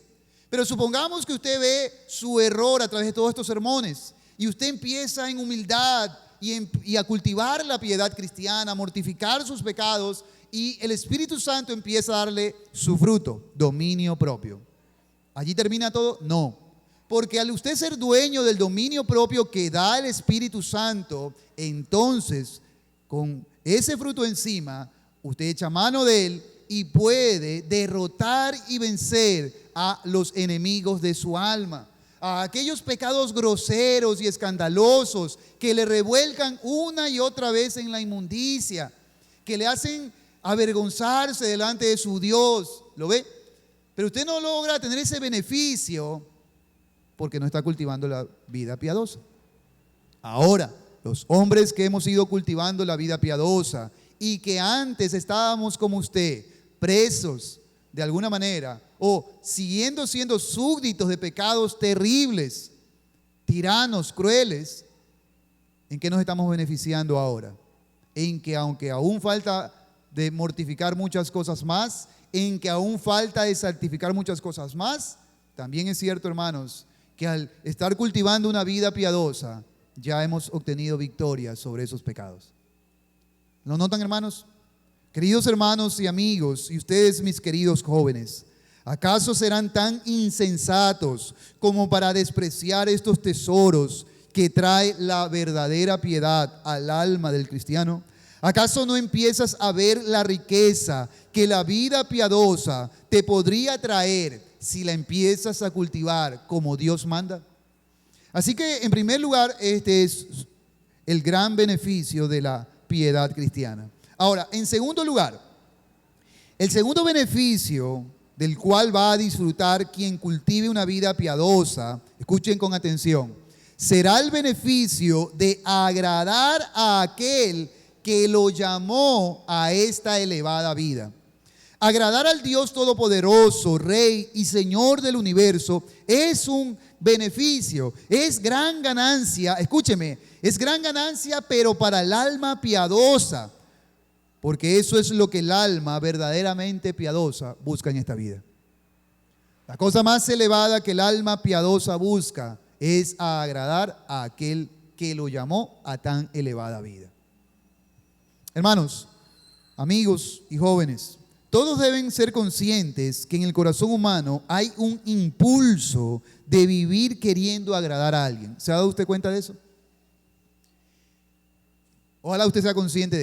Pero supongamos que usted ve su error a través de todos estos sermones y usted empieza en humildad y a cultivar la piedad cristiana, a mortificar sus pecados, y el Espíritu Santo empieza a darle su fruto, dominio propio. ¿Allí termina todo? No. Porque al usted ser dueño del dominio propio que da el Espíritu Santo, entonces con ese fruto encima, usted echa mano de él y puede derrotar y vencer a los enemigos de su alma, a aquellos pecados groseros y escandalosos que le revuelcan una y otra vez en la inmundicia, que le hacen avergonzarse delante de su Dios. ¿Lo ve? Pero usted no logra tener ese beneficio porque no está cultivando la vida piadosa. Ahora, los hombres que hemos ido cultivando la vida piadosa y que antes estábamos como usted, presos de alguna manera, o siguiendo siendo súbditos de pecados terribles, tiranos, crueles, ¿en qué nos estamos beneficiando ahora? En que aunque aún falta de mortificar muchas cosas más, en que aún falta de santificar muchas cosas más, también es cierto, hermanos, que al estar cultivando una vida piadosa, ya hemos obtenido victoria sobre esos pecados. ¿Lo notan, hermanos? Queridos hermanos y amigos, y ustedes, mis queridos jóvenes, ¿acaso serán tan insensatos como para despreciar estos tesoros que trae la verdadera piedad al alma del cristiano? ¿Acaso no empiezas a ver la riqueza que la vida piadosa te podría traer si la empiezas a cultivar como Dios manda? Así que, en primer lugar, este es el gran beneficio de la piedad cristiana. Ahora, en segundo lugar, el segundo beneficio del cual va a disfrutar quien cultive una vida piadosa, escuchen con atención, será el beneficio de agradar a aquel que lo llamó a esta elevada vida. Agradar al Dios Todopoderoso, Rey y Señor del universo, es un beneficio, es gran ganancia, escúcheme, es gran ganancia, pero para el alma piadosa, porque eso es lo que el alma verdaderamente piadosa busca en esta vida. La cosa más elevada que el alma piadosa busca es agradar a aquel que lo llamó a tan elevada vida. Hermanos, amigos y jóvenes, todos deben ser conscientes que en el corazón humano hay un impulso de vivir queriendo agradar a alguien. ¿Se ha dado usted cuenta de eso? Ojalá usted sea consciente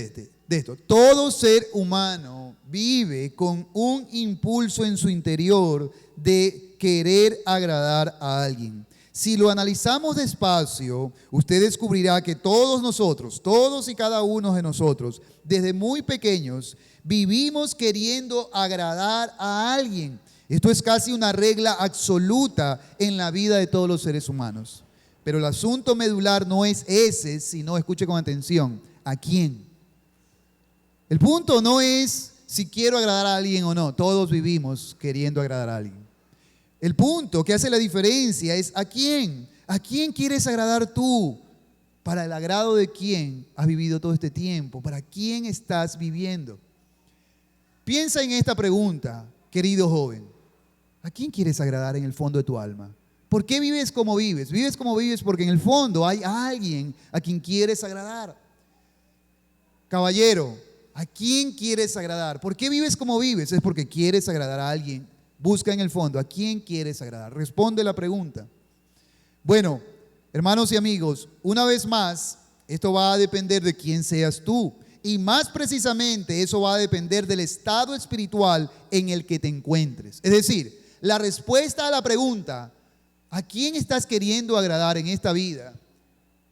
de esto. Todo ser humano vive con un impulso en su interior de querer agradar a alguien. Si lo analizamos despacio, usted descubrirá que todos nosotros, todos y cada uno de nosotros, desde muy pequeños, vivimos queriendo agradar a alguien. Esto es casi una regla absoluta en la vida de todos los seres humanos. Pero el asunto medular no es ese, sino, escuche con atención, ¿a quién? El punto no es si quiero agradar a alguien o no. Todos vivimos queriendo agradar a alguien. El punto que hace la diferencia es ¿a quién? ¿A quién quieres agradar tú? ¿Para el agrado de quién has vivido todo este tiempo? ¿Para quién estás viviendo? Piensa en esta pregunta, querido joven. ¿A quién quieres agradar en el fondo de tu alma? ¿Por qué vives como vives? Vives como vives porque en el fondo hay alguien a quien quieres agradar. Caballero, ¿a quién quieres agradar? ¿Por qué vives como vives? Es porque quieres agradar a alguien. Busca en el fondo, ¿a quién quieres agradar? Responde la pregunta. Bueno, hermanos y amigos, una vez más, esto va a depender de quién seas tú. Y más precisamente, eso va a depender del estado espiritual en el que te encuentres. Es decir, la respuesta a la pregunta, ¿a quién estás queriendo agradar en esta vida?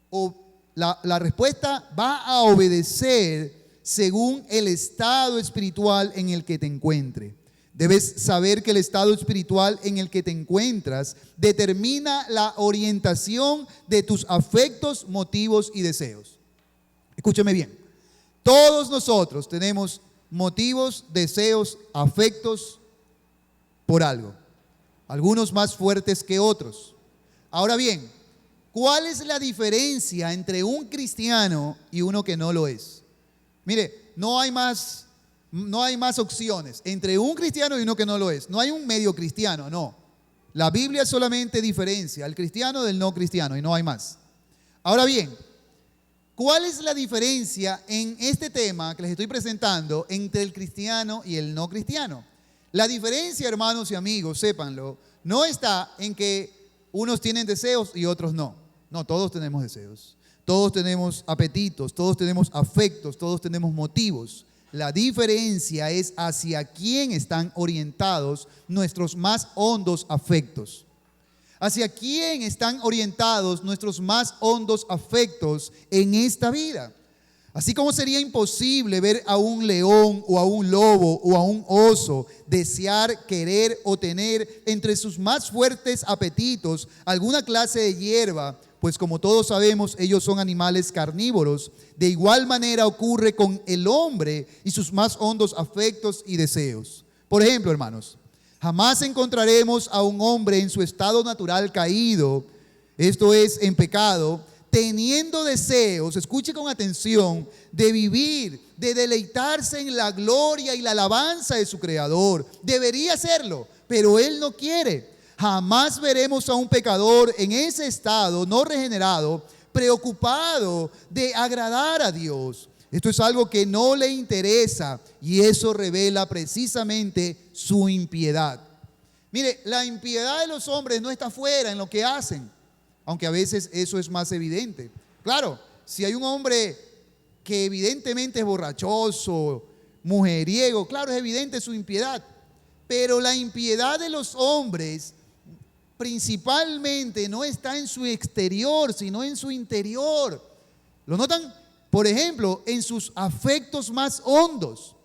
O la respuesta va a obedecer según el estado espiritual en el que te encuentres. Debes saber que el estado espiritual en el que te encuentras determina la orientación de tus afectos, motivos y deseos. Escúcheme bien. Todos nosotros tenemos motivos, deseos, afectos por algo. Algunos más fuertes que otros. Ahora bien, ¿cuál es la diferencia entre un cristiano y uno que no lo es? Mire, no hay más opciones entre un cristiano y uno que no lo es. No hay un medio cristiano, no. La Biblia solamente diferencia al cristiano del no cristiano y no hay más. Ahora bien, ¿cuál es la diferencia en este tema que les estoy presentando entre el cristiano y el no cristiano? La diferencia, hermanos y amigos, sépanlo, no está en que unos tienen deseos y otros no. No, todos tenemos deseos, todos tenemos apetitos, todos tenemos afectos, todos tenemos motivos. La diferencia es hacia quién están orientados nuestros más hondos afectos. ¿Hacia quién están orientados nuestros más hondos afectos en esta vida? Así como sería imposible ver a un león o a un lobo o a un oso desear, querer o tener entre sus más fuertes apetitos alguna clase de hierba, pues como todos sabemos, ellos son animales carnívoros. De igual manera ocurre con el hombre y sus más hondos afectos y deseos. Por ejemplo, hermanos, jamás encontraremos a un hombre en su estado natural caído, esto es, en pecado, teniendo deseos, escuche con atención, de vivir, de deleitarse en la gloria y la alabanza de su Creador. Debería hacerlo, pero él no quiere. Jamás veremos a un pecador en ese estado no regenerado, preocupado de agradar a Dios. Esto es algo que no le interesa y eso revela precisamente su impiedad. Mire, la impiedad de los hombres no está afuera en lo que hacen, aunque a veces eso es más evidente. Claro, si hay un hombre que evidentemente es borrachoso, mujeriego, claro, es evidente su impiedad. Pero la impiedad de los hombres principalmente no está en su exterior, sino en su interior. ¿Lo notan? Por ejemplo, en sus afectos más hondos,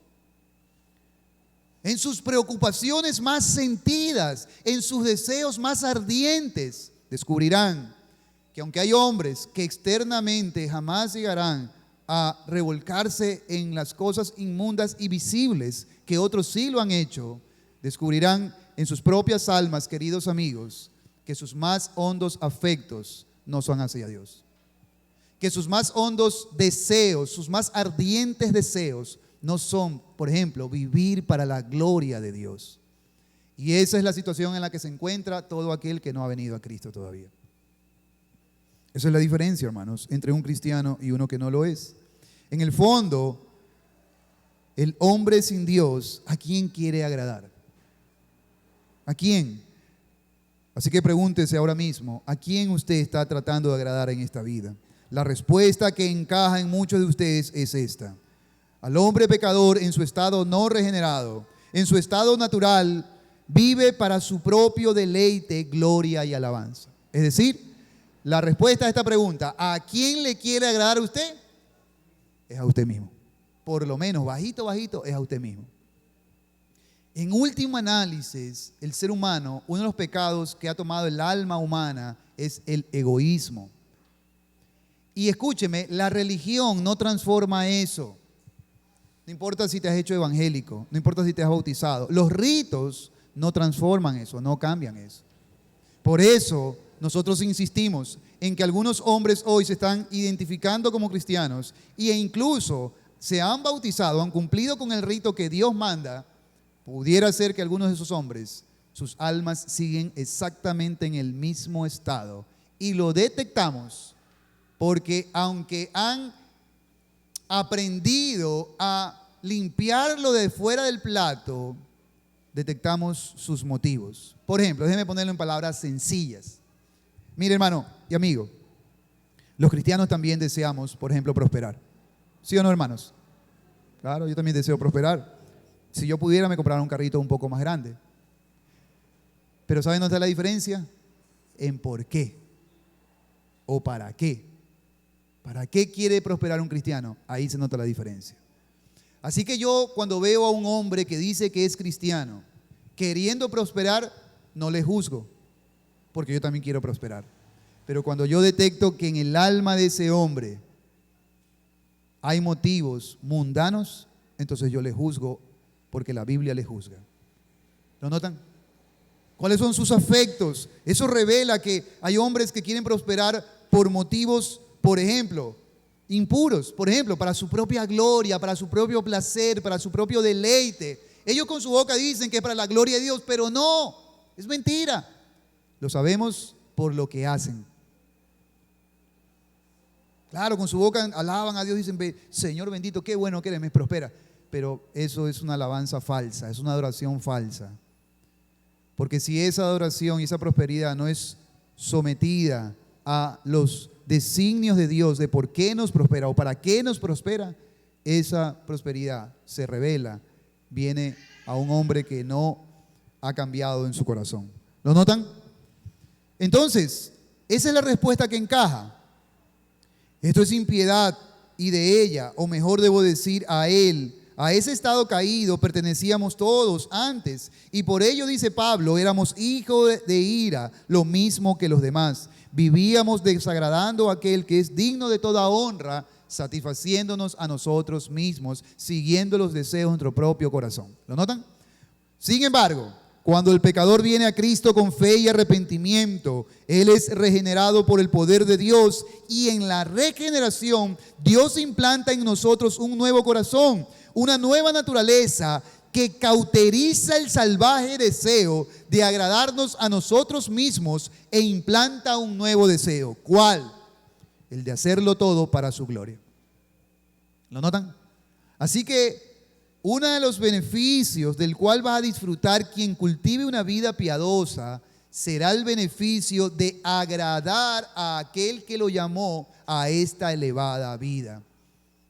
en sus preocupaciones más sentidas, en sus deseos más ardientes. Descubrirán que aunque hay hombres que externamente jamás llegarán a revolcarse en las cosas inmundas y visibles, que otros sí lo han hecho, descubrirán en sus propias almas, queridos amigos, que sus más hondos afectos no son hacia Dios. Que sus más hondos deseos, sus más ardientes deseos no son, por ejemplo, vivir para la gloria de Dios. Y esa es la situación en la que se encuentra todo aquel que no ha venido a Cristo todavía. Esa es la diferencia, hermanos, entre un cristiano y uno que no lo es. En el fondo, el hombre sin Dios, ¿a quién quiere agradar? ¿A quién? Así que pregúntese ahora mismo, ¿a quién usted está tratando de agradar en esta vida? La respuesta que encaja en muchos de ustedes es esta: al hombre pecador en su estado no regenerado, en su estado natural, vive para su propio deleite, gloria y alabanza. Es decir, la respuesta a esta pregunta, ¿a quién le quiere agradar a usted? Es a usted mismo. Por lo menos, bajito, bajito, es a usted mismo. En último análisis, el ser humano, uno de los pecados que ha tomado el alma humana es el egoísmo. Y escúcheme, la religión no transforma eso. No importa si te has hecho evangélico, no importa si te has bautizado. Los ritos no transforman eso, no cambian eso. Por eso nosotros insistimos en que algunos hombres hoy se están identificando como cristianos e incluso se han bautizado, han cumplido con el rito que Dios manda. Pudiera ser que algunos de esos hombres, sus almas siguen exactamente en el mismo estado. Y lo detectamos porque aunque han aprendido a limpiarlo de fuera del plato, detectamos sus motivos. Por ejemplo, déjeme ponerlo en palabras sencillas. Mire, hermano y amigo, los cristianos también deseamos, por ejemplo, prosperar. ¿Sí o no, hermanos? Claro, yo también deseo prosperar. Si yo pudiera, me comprara un carrito un poco más grande. Pero ¿saben dónde está la diferencia? En por qué o para qué. ¿Para qué quiere prosperar un cristiano? Ahí se nota la diferencia. Así que yo, cuando veo a un hombre que dice que es cristiano, queriendo prosperar, no le juzgo, porque yo también quiero prosperar. Pero cuando yo detecto que en el alma de ese hombre hay motivos mundanos, entonces yo le juzgo, porque la Biblia le juzga. ¿Lo notan? ¿Cuáles son sus afectos? Eso revela que hay hombres que quieren prosperar por motivos, por ejemplo, impuros, por ejemplo, para su propia gloria, para su propio placer, para su propio deleite. Ellos con su boca dicen que es para la gloria de Dios, pero no, es mentira. Lo sabemos por lo que hacen. Claro, con su boca alaban a Dios, dicen, Señor bendito, qué bueno que eres, me prospera. Pero eso es una alabanza falsa, es una adoración falsa. Porque si esa adoración y esa prosperidad no es sometida a los designios de Dios de por qué nos prospera o para qué nos prospera, esa prosperidad se revela, viene a un hombre que no ha cambiado en su corazón. ¿Lo notan? Entonces, esa es la respuesta que encaja. Esto es impiedad y de ella, o mejor debo decir, a él. A ese estado caído pertenecíamos todos antes, y por ello, dice Pablo, éramos hijos de ira, lo mismo que los demás. Vivíamos desagradando a aquel que es digno de toda honra, satisfaciéndonos a nosotros mismos, siguiendo los deseos de nuestro propio corazón. ¿Lo notan? Sin embargo, cuando el pecador viene a Cristo con fe y arrepentimiento, él es regenerado por el poder de Dios, y en la regeneración Dios implanta en nosotros un nuevo corazón, una nueva naturaleza que cauteriza el salvaje deseo de agradarnos a nosotros mismos e implanta un nuevo deseo. ¿Cuál? El de hacerlo todo para su gloria. ¿Lo notan? Así que uno de los beneficios del cual va a disfrutar quien cultive una vida piadosa será el beneficio de agradar a aquel que lo llamó a esta elevada vida.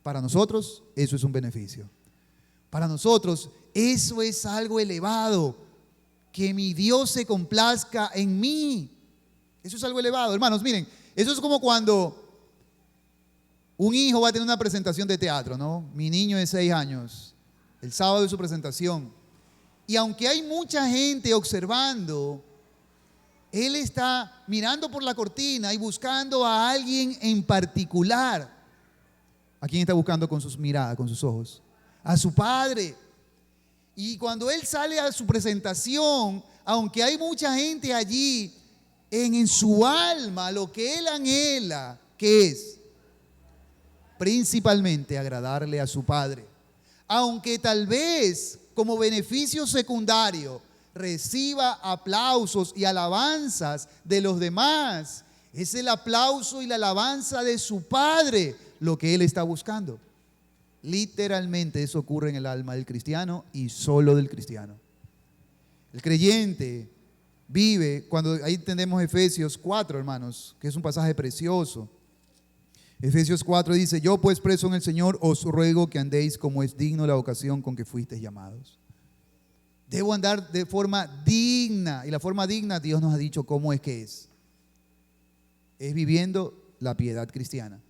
Para nosotros eso es un beneficio. Para nosotros eso es algo elevado. Que mi Dios se complazca en mí. Eso es algo elevado. Hermanos, miren, eso es como cuando un hijo va a tener una presentación de teatro, ¿no? Mi niño de 6 años, el sábado de su presentación. Y aunque hay mucha gente observando, él está mirando por la cortina y buscando a alguien en particular. ¿A quién está buscando con sus miradas, con sus ojos? A su padre. Y cuando él sale a su presentación, aunque hay mucha gente allí, en su alma lo que él anhela, ¿qué es? Principalmente agradarle a su padre. Aunque tal vez como beneficio secundario reciba aplausos y alabanzas de los demás, es el aplauso y la alabanza de su padre lo que él está buscando. Literalmente eso ocurre en el alma del cristiano y solo del cristiano. El creyente vive, cuando ahí entendemos Efesios 4, hermanos, que es un pasaje precioso. Efesios 4 dice: yo pues preso en el Señor os ruego que andéis como es digno la vocación con que fuisteis llamados. Debo andar de forma digna, y la forma digna Dios nos ha dicho cómo es que es viviendo la piedad cristiana.